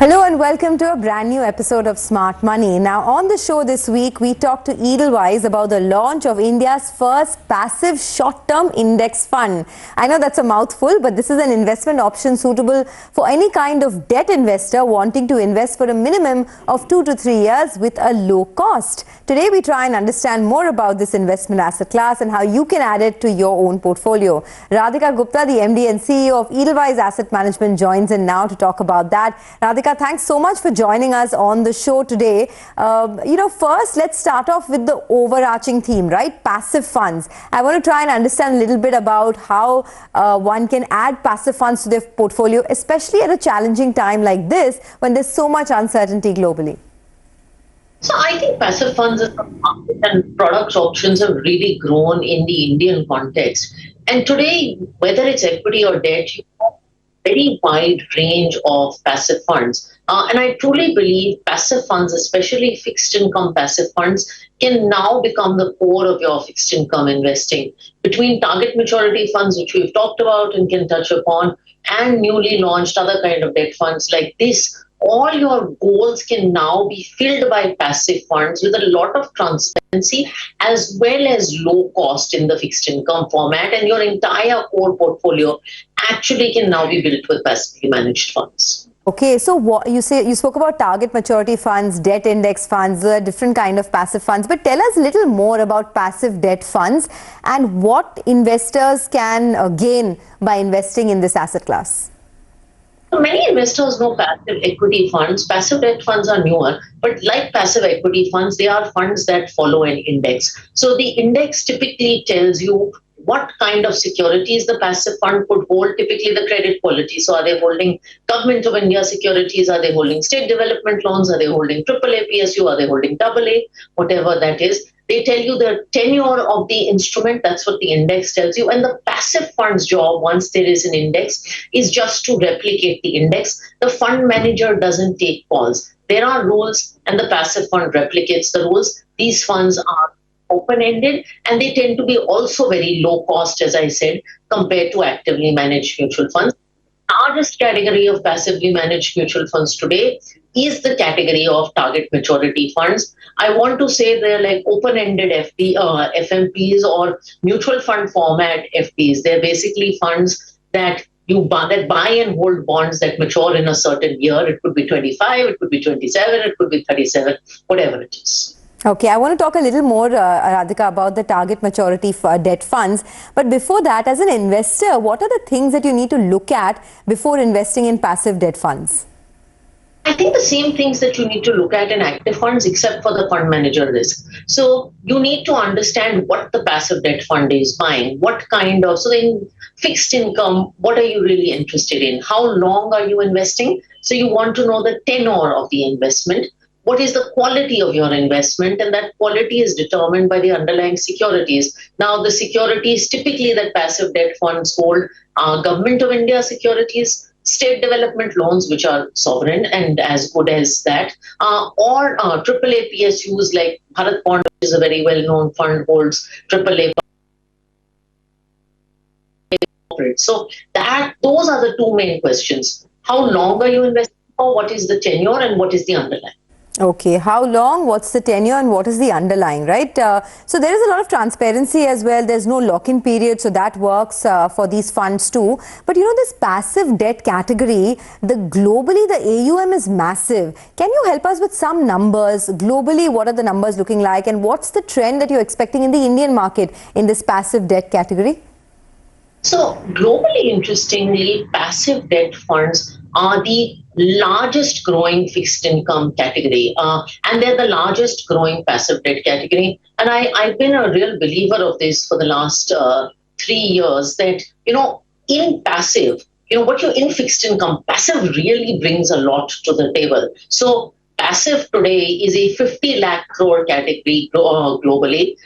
Hello and welcome to a brand new episode of Smart Money. Now on the show this week, we talked to Edelweiss about the launch of India's first passive short-term index fund. I know that's a mouthful, but this is an investment option suitable for any kind of debt investor wanting to invest for a minimum of 2 to 3 years with a low cost. Today we try and understand more about this investment asset class and how you can add it to your own portfolio. Radhika Gupta, the MD and CEO of Edelweiss Asset Management, joins in now to talk about that. Radhika, thanks so much for joining us on the show today. First, let's start off with the overarching theme, right? Passive funds. I want to try and understand a little bit about how one can add passive funds to their portfolio, especially at a challenging time like this when there's so much uncertainty globally. So I think passive funds and products options have really grown in the Indian context. And today, whether it's equity or debt, you have a very wide range of passive funds. And I truly believe passive funds, especially fixed income passive funds, can now become the core of your fixed income investing. Between target maturity funds, which we've talked about and can touch upon, and newly launched other kind of debt funds like this, all your goals can now be filled by passive funds with a lot of transparency as well as low cost in the fixed income format, and your entire core portfolio actually can now be built with passively managed funds. Okay, so what you spoke about target maturity funds, debt index funds, different kind of passive funds, but tell us a little more about passive debt funds and what investors can gain by investing in this asset class. Many investors know passive equity funds. Passive debt funds are newer, but like passive equity funds, they are funds that follow an index. So the index typically tells you what kind of securities the passive fund could hold, typically the credit quality. So are they holding Government of India securities? Are they holding state development loans? Are they holding AAA PSU? Are they holding AA? Whatever that is. They tell you the tenure of the instrument. That's what the index tells you. And the passive fund's job, once there is an index, is just to replicate the index. The fund manager doesn't take calls. There are rules, and the passive fund replicates the rules. These funds are open-ended, and they tend to be also very low cost, as I said, compared to actively managed mutual funds. The largest category of passively managed mutual funds today is the category of target maturity funds. I want to say they're like open-ended FMPs or mutual fund format FPs. They're basically funds that buy and hold bonds that mature in a certain year. It could be 25, it could be 27, it could be 37, whatever it is. Okay, I want to talk a little more, Radhika, about the target maturity debt funds. But before that, as an investor, what are the things that you need to look at before investing in passive debt funds? I think the same things that you need to look at in active funds, except for the fund manager risk. So you need to understand what the passive debt fund is buying, so in fixed income, what are you really interested in? How long are you investing? So you want to know the tenure of the investment. What is the quality of your investment? And that quality is determined by the underlying securities. Now, the securities typically that passive debt funds hold are Government of India securities, state development loans, which are sovereign and as good as that, or AAA PSUs like Bharat Bond, which is a very well-known fund, holds AAA. So those are the two main questions. How long are you investing for? What is the tenure and what is the underlying? Okay, how long, what's the tenure, and what is the underlying, right? So there is a lot of transparency as well. There's no lock-in period, so that works for these funds too. But this passive debt category, globally the AUM is massive. Can you help us with some numbers? Globally, what are the numbers looking like, and what's the trend that you're expecting in the Indian market in this passive debt category? So globally, interestingly, passive debt funds are the largest growing fixed income category, and they're the largest growing passive debt category. And I've been a real believer of this for the last 3 years, that in passive, in fixed income, passive really brings a lot to the table. So passive today is a 50 lakh crore category globally.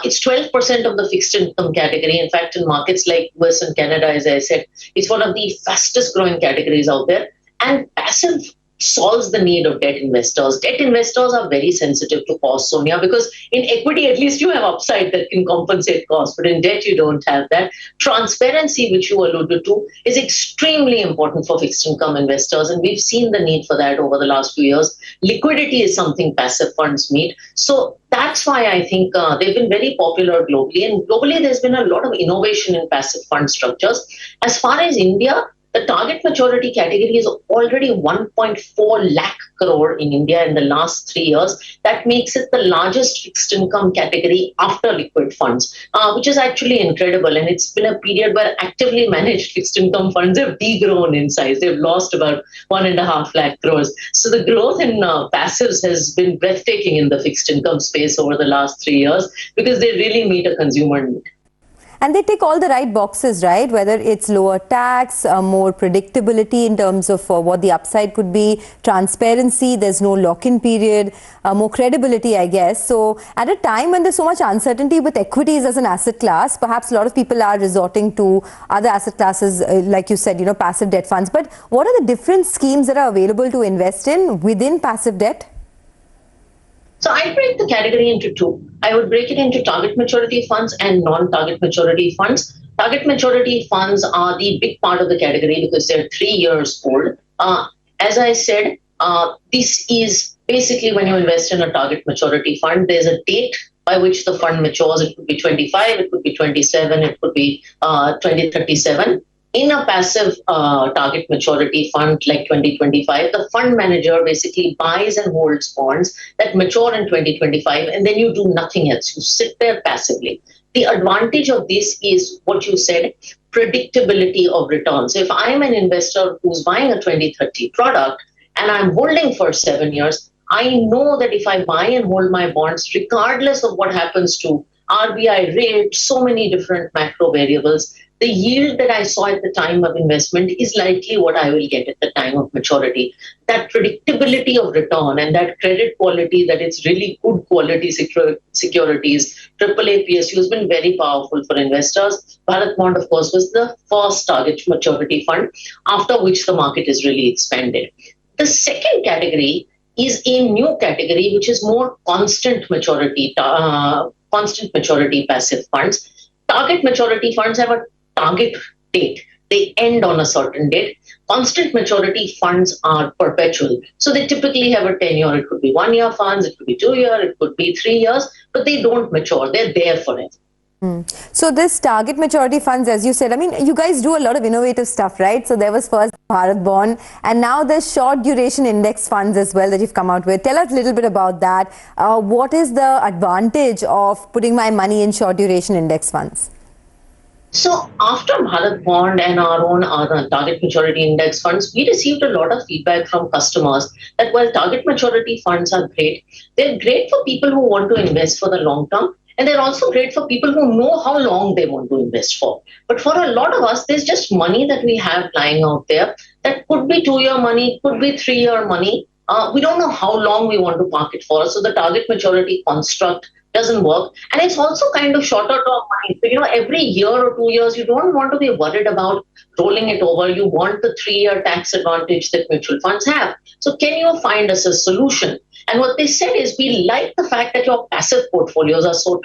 It's 12% of the fixed income category. In fact, in markets like US and Canada, as I said, it's one of the fastest growing categories out there. And passive solves the need of debt investors. Debt investors are very sensitive to cost, Sonia, because in equity, at least you have upside that can compensate cost, but in debt, you don't have that. Transparency, which you alluded to, is extremely important for fixed income investors, and we've seen the need for that over the last few years. Liquidity is something passive funds meet. So that's why I think they've been very popular globally, and globally, there's been a lot of innovation in passive fund structures. As far as India, the target maturity category is already 1.4 lakh crore in India in the last 3 years. That makes it the largest fixed income category after liquid funds, which is actually incredible. And it's been a period where actively managed fixed income funds have degrown in size. They've lost about 1.5 lakh crores. So the growth in passives has been breathtaking in the fixed income space over the last 3 years because they really meet a consumer need. And they tick all the right boxes, right? Whether it's lower tax, more predictability in terms of what the upside could be, transparency, there's no lock-in period, more credibility, I guess. So at a time when there's so much uncertainty with equities as an asset class, perhaps a lot of people are resorting to other asset classes, like you said, passive debt funds. But what are the different schemes that are available to invest in within passive debt? So I break the category into two. I would break it into target maturity funds and non-target maturity funds. Target maturity funds are the big part of the category because they're 3 years old. As I said, this is basically when you invest in a target maturity fund, there's a date by which the fund matures. It could be 25, it could be 27, it could be 2037. In a passive target maturity fund like 2025, the fund manager basically buys and holds bonds that mature in 2025, and then you do nothing else. You sit there passively. The advantage of this is what you said, predictability of returns. So if I'm an investor who's buying a 2030 product and I'm holding for 7 years, I know that if I buy and hold my bonds, regardless of what happens to RBI rate, so many different macro variables, the yield that I saw at the time of investment is likely what I will get at the time of maturity. That predictability of return and that credit quality, that it's really good quality securities, AAA PSU has been very powerful for investors. Bharat Bond, of course, was the first target maturity fund, after which the market is really expanded. The second category is a new category, which is more constant maturity passive funds. Target maturity funds have a target date. They end on a certain date. Constant maturity funds are perpetual. So they typically have a tenure. It could be 1 year funds, it could be 2 year, it could be 3 years, but they don't mature. They're there forever. So this target maturity funds, as you said, I mean, you guys do a lot of innovative stuff, right? So there was first Bharat Bond, and now there's short duration index funds as well that you've come out with. Tell us a little bit about that. What is the advantage of putting my money in short duration index funds? So after Bharat Bond and our own target maturity index funds, we received a lot of feedback from customers that while target maturity funds are great, they're great for people who want to invest for the long term. And they're also great for people who know how long they want to invest for. But for a lot of us, there's just money that we have lying out there that could be 2 year money, could be 3 year money. We don't know how long we want to park it for. So the target maturity construct doesn't work. And it's also kind of shorter term money. So, every year or 2 years, you don't want to be worried about rolling it over. You want the 3 year tax advantage that mutual funds have. So can you find us a solution? And what they said is, we like the fact that your passive portfolios are so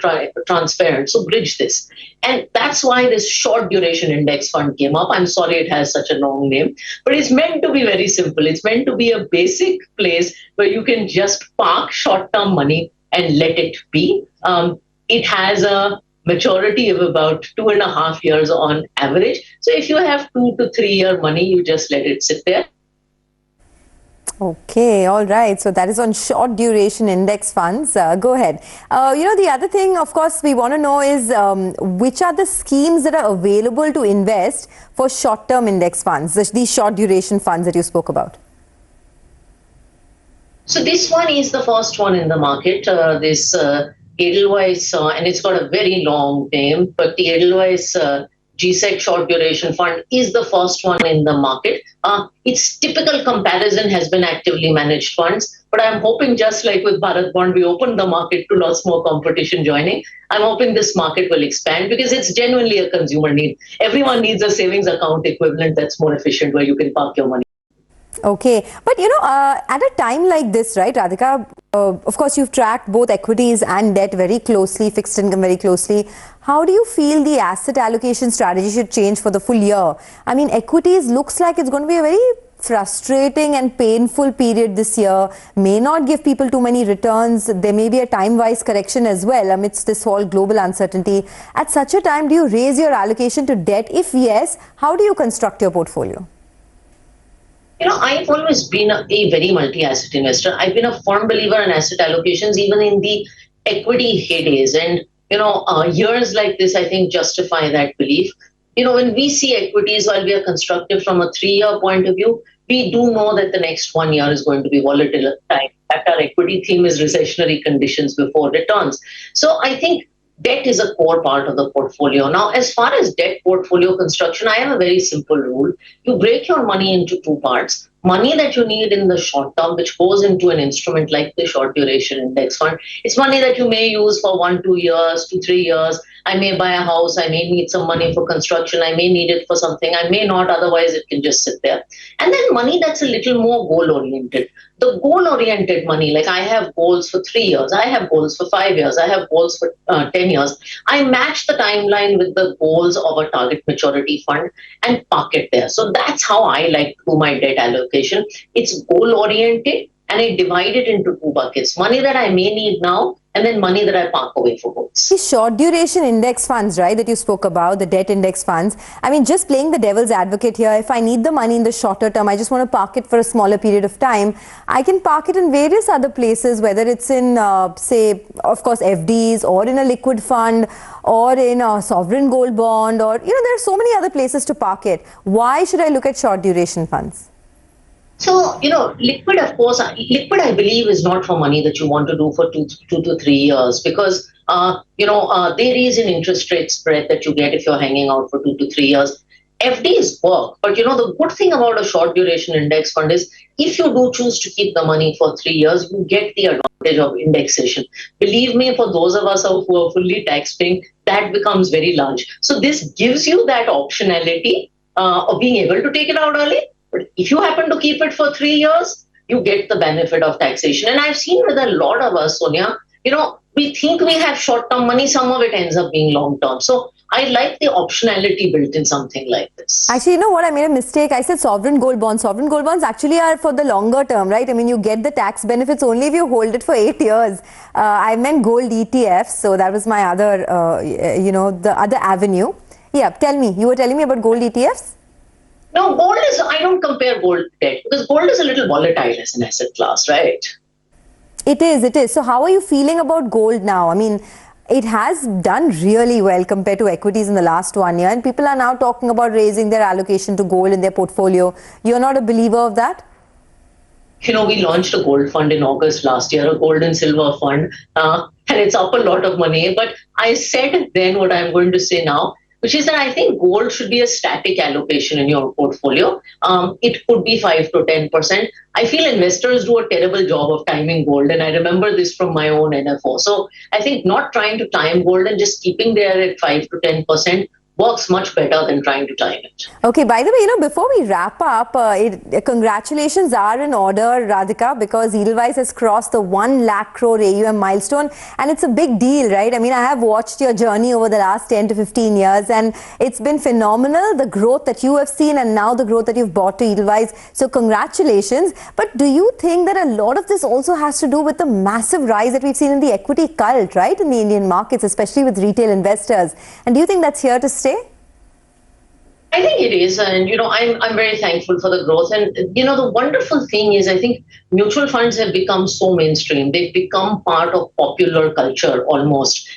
transparent. So bridge this. And that's why this short duration index fund came up. I'm sorry it has such a long name, but it's meant to be very simple. It's meant to be a basic place where you can just park short term money and let it be. It has a maturity of about 2.5 years on average. So if you have 2 to 3 year money, you just let it sit there. Okay, all right. So that is on short duration index funds. Go ahead. The other thing, of course, we want to know is which are the schemes that are available to invest for short-term index funds, these short duration funds that you spoke about? So this one is the first one in the market, this Edelweiss, and it's got a very long name, but the Edelweiss GSEC short duration fund is the first one in the market. Its typical comparison has been actively managed funds, but I'm hoping, just like with Bharat Bond, we opened the market to lots more competition joining. I'm hoping this market will expand because it's genuinely a consumer need. Everyone needs a savings account equivalent that's more efficient where you can park your money. Okay, but at a time like this, right, Radhika, of course, you've tracked both equities and debt very closely, fixed income very closely. How do you feel the asset allocation strategy should change for the full year? I mean, equities looks like it's going to be a very frustrating and painful period this year, may not give people too many returns. There may be a time-wise correction as well amidst this whole global uncertainty. At such a time, do you raise your allocation to debt? If yes, how do you construct your portfolio? I've always been a very multi-asset investor. I've been a firm believer in asset allocations, even in the equity heydays. And, years like this, I think, justify that belief. When we see equities, while we are constructive from a 3-year point of view, we do know that the next 1 year is going to be volatile time. In fact, our equity theme is recessionary conditions before returns. So I think debt is a core part of the portfolio. Now, as far as debt portfolio construction, I have a very simple rule. You break your money into two parts. Money that you need in the short term, which goes into an instrument like the short duration index fund. It's money that you may use for 1, 2 years, 2, 3 years. I may buy a house. I may need some money for construction. I may need it for something. I may not. Otherwise, it can just sit there. And then money that's a little more goal oriented. The goal oriented money, like I have goals for 3 years, I have goals for 5 years, I have goals for 10 years. I match the timeline with the goals of a target maturity fund and park it there. So that's how I like to do my debt allocation. It's goal oriented and I divide it into two buckets: money that I may need now and then money that I park away for goals. These short duration index funds, right, that you spoke about, the debt index funds. I mean, just playing the devil's advocate here, if I need the money in the shorter term, I just want to park it for a smaller period of time, I can park it in various other places, whether it's in, say, of course, FDs or in a liquid fund or in a sovereign gold bond, or, there are so many other places to park it. Why should I look at short duration funds? So, liquid, of course, liquid, I believe, is not for money that you want to do for 2 to 3 years because, there is an interest rate spread that you get if you're hanging out for 2 to 3 years. FDs work, but, the good thing about a short duration index fund is if you do choose to keep the money for 3 years, you get the advantage of indexation. Believe me, for those of us who are fully tax paying, that becomes very large. So this gives you that optionality of being able to take it out early. But if you happen to keep it for 3 years, you get the benefit of taxation. And I've seen with a lot of us, Sonia, we think we have short-term money, some of it ends up being long-term. So I like the optionality built in something like this. Actually, you know what? I made a mistake. I said sovereign gold bonds. Sovereign gold bonds actually are for the longer term, right? I mean, you get the tax benefits only if you hold it for 8 years. I meant gold ETFs. So that was my other, the other avenue. Yeah, tell me. You were telling me about gold ETFs? No, gold is, I don't compare gold to debt because gold is a little volatile as an asset class, right? It is. So how are you feeling about gold now? I mean, it has done really well compared to equities in the last 1 year, and people are now talking about raising their allocation to gold in their portfolio. You're not a believer of that? We launched a gold fund in August last year, a gold and silver fund, and it's up a lot of money. But I said then what I'm going to say now, which is that I think gold should be a static allocation in your portfolio. It could be 5 to 10%. I feel investors do a terrible job of timing gold, and I remember this from my own NFO. So I think not trying to time gold and just keeping there at 5 to 10% works much better than trying to time it. Okay, by the way, before we wrap up, congratulations are in order, Radhika, because Edelweiss has crossed the 1 lakh crore AUM milestone, and it's a big deal, right? I mean, I have watched your journey over the last 10 to 15 years, and it's been phenomenal, the growth that you have seen and now the growth that you've brought to Edelweiss. So congratulations. But do you think that a lot of this also has to do with the massive rise that we've seen in the equity cult, right, in the Indian markets, especially with retail investors? And do you think that's here to stay? I think it is, and I'm very thankful for the growth. And the wonderful thing is, I think mutual funds have become so mainstream; they've become part of popular culture almost.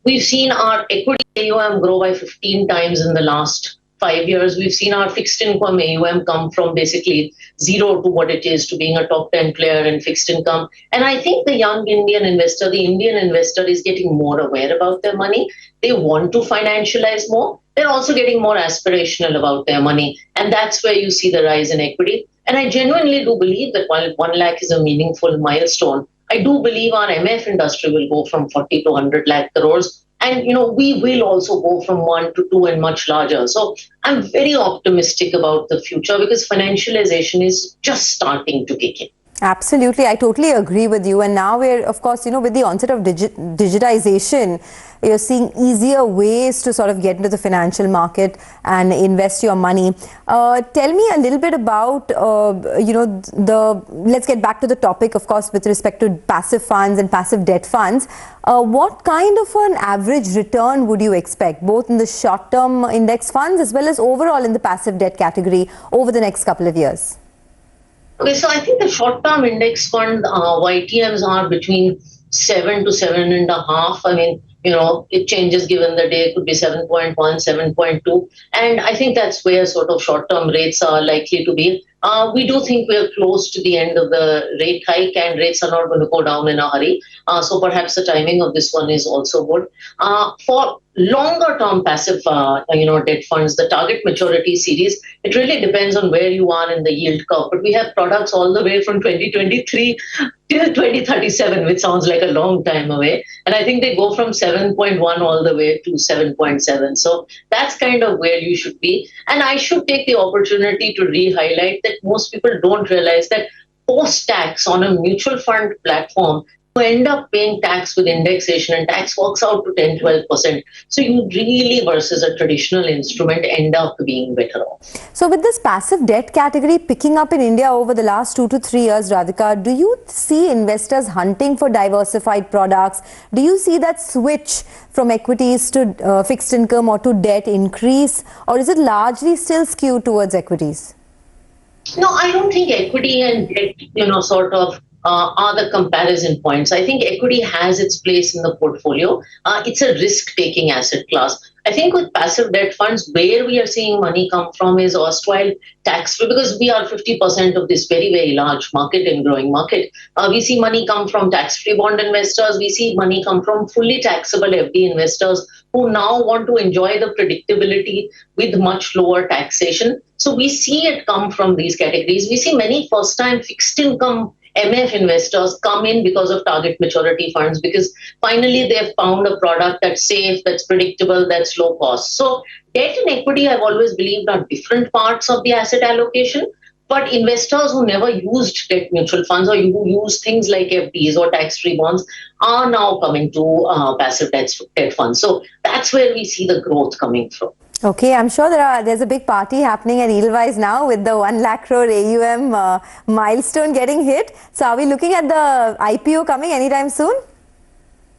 We've seen our equity AUM grow by 15 times in the last 5 years. We've seen our fixed income AUM come from basically zero to what it is to being a top 10 player in fixed income. And I think the young Indian investor, the Indian investor, is getting more aware about their money. They want to financialize more. They're also getting more aspirational about their money. And that's where you see the rise in equity. And I genuinely do believe that while 1 lakh is a meaningful milestone, I do believe our MF industry will go from 40 to 100 lakh crores And we will also go from 1 to 2 and much larger. So I'm very optimistic about the future because financialization is just starting to kick in. Absolutely, I totally agree with you. And now we're, of course, with the onset of digitization, you're seeing easier ways to sort of get into the financial market and invest your money. Tell me a little bit about, let's get back to the topic, of course, with respect to passive funds and passive debt funds. What kind of an average return would you expect, both in the short-term index funds as well as overall in the passive debt category over the next couple of years? Okay, so I think the short-term index fund YTMs are between 7 to 7.5. I mean, it changes given the day. It could be 7.1, 7.2, and I think that's where sort of short-term rates are likely to be. We do think we are close to the end of the rate hike, and rates are not going to go down in a hurry. So perhaps the timing of this one is also good. For longer-term passive, debt funds, the target maturity series, it really depends on where you are in the yield curve. But we have products all the way from 2023 till 2037, which sounds like a long time away. And I think they go from 7.1 all the way to 7.7. So that's kind of where you should be. And I should take the opportunity to re-highlight that most people don't realize that post-tax on a mutual fund platform, you end up paying tax with indexation, and tax works out to 10-12%. So you really, versus a traditional instrument, end up being better off. So with this passive debt category picking up in India over the last 2 to 3 years, Radhika, do you see investors hunting for diversified products? Do you see that switch from equities to fixed income or to debt increase? Or is it largely still skewed towards equities? No, I don't think equity and debt, are the comparison points. I think equity has its place in the portfolio. It's a risk-taking asset class. I think with passive debt funds, where we are seeing money come from is erstwhile tax-free, because we are 50% of this very, very large market and growing market. We see money come from tax-free bond investors. We see money come from fully taxable FD investors who now want to enjoy the predictability with much lower taxation. So we see it come from these categories. We see many first-time fixed income MF investors come in because of target maturity funds, because finally they've found a product that's safe, that's predictable, that's low cost. So debt and equity, I've always believed, are different parts of the asset allocation. But investors who never used debt mutual funds or who use things like FDs or tax-free bonds are now coming to passive debt funds. So that's where we see the growth coming from. Okay, I'm sure there's a big party happening at Edelweiss now with the 1 lakh crore AUM milestone getting hit. So are we looking at the IPO coming anytime soon?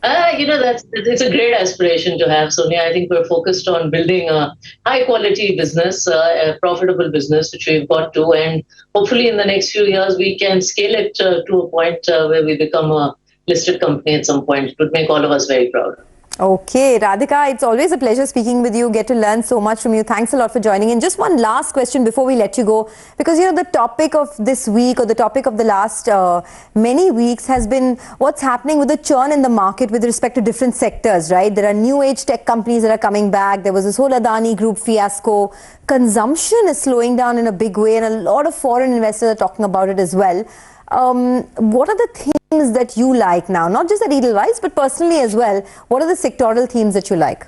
It's a great aspiration to have, Sonia. I think we're focused on building a high-quality business, a profitable business, which we've got to. And hopefully in the next few years, we can scale it to a point where we become a listed company at some point. It would make all of us very proud. Okay, Radhika, it's always a pleasure speaking with you. Get to learn so much from you. Thanks a lot for joining in. Just one last question before we let you go, because the topic of this week, or the topic of the last many weeks, has been what's happening with the churn in the market with respect to different sectors, right? There are new age tech companies that are coming back. There was this whole Adani Group fiasco. Consumption is slowing down in a big way, and a lot of foreign investors are talking about it as well. What are the themes that you like now? Not just at Edelweiss, but personally as well. What are the sectoral themes that you like?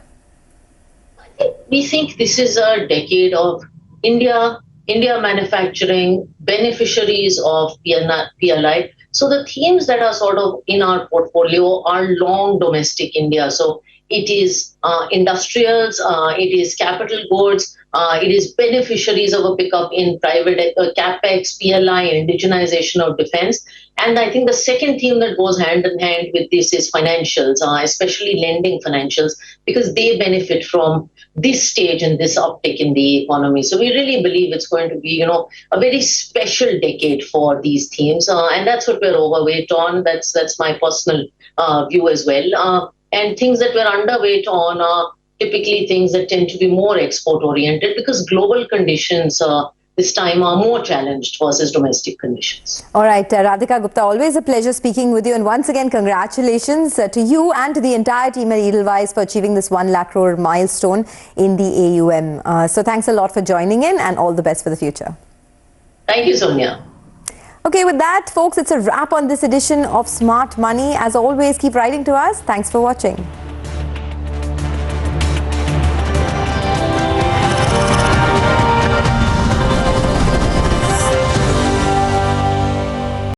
We think this is a decade of India manufacturing, beneficiaries of PLI. So the themes that are sort of in our portfolio are long domestic India. So it is industrials, it is capital goods, it is beneficiaries of a pickup in private capex, PLI, indigenization of defense. And I think the second theme that goes hand in hand with this is financials, especially lending financials, because they benefit from this stage and this uptick in the economy. So we really believe it's going to be, a very special decade for these themes. And that's what we're overweight on. That's my personal view as well. And things that we're underweight on are typically things that tend to be more export oriented, because global conditions this time are more challenged versus domestic conditions. All right, Radhika Gupta, always a pleasure speaking with you. And once again, congratulations to you and to the entire team at Edelweiss for achieving this 1 lakh crore milestone in the AUM. So thanks a lot for joining in, and all the best for the future. Thank you, Sonia. Okay, with that, folks, it's a wrap on this edition of Smart Money. As always, keep writing to us. Thanks for watching.